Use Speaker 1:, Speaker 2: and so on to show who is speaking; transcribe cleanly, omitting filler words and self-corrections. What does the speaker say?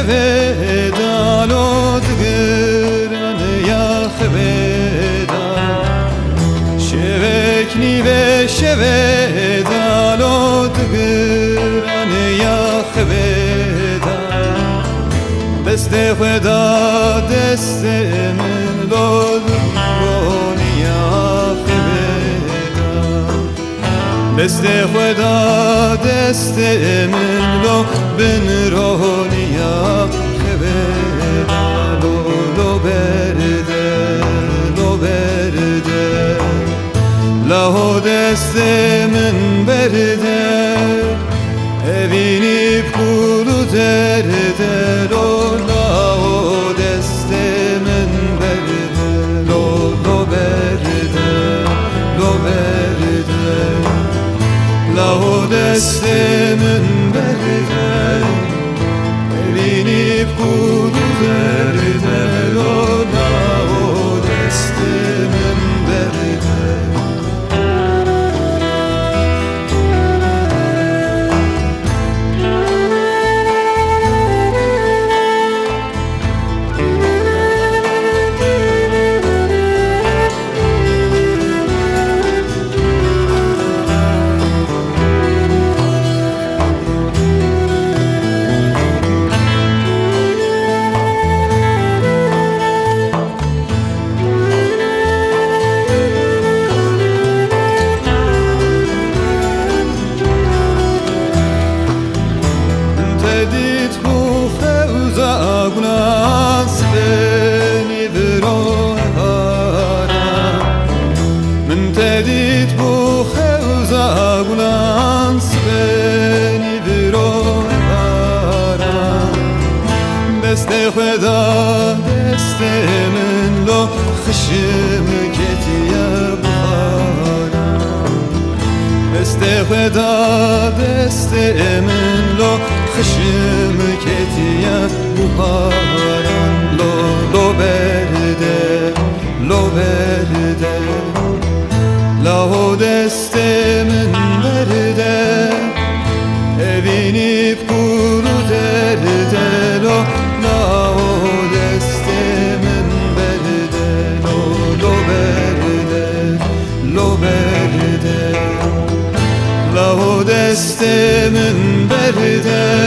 Speaker 1: شویدا لودگران یا خویدا شوکنی و شویدا لودگران یا خویدا دست خدا دست من لودگران یا خویدا دست خدا دست من لو بن رونیا خویدا لو برده لو برده له دست من برده evini kulu derde lo له دست من برده لو برده لو برده له دست من برده evini kulu derde lo له دست من برده Dit bu xewza gunas beni vrora min tedit bu xewza gunas beni vrora dest xuda dest min lo khishim ketiya bukhara dest xuda dest min lo خشم کتیه بخاران لو برده لو برده له دست من برده evini kuru derde lo دست من برده لو برده لو برده له دست من برده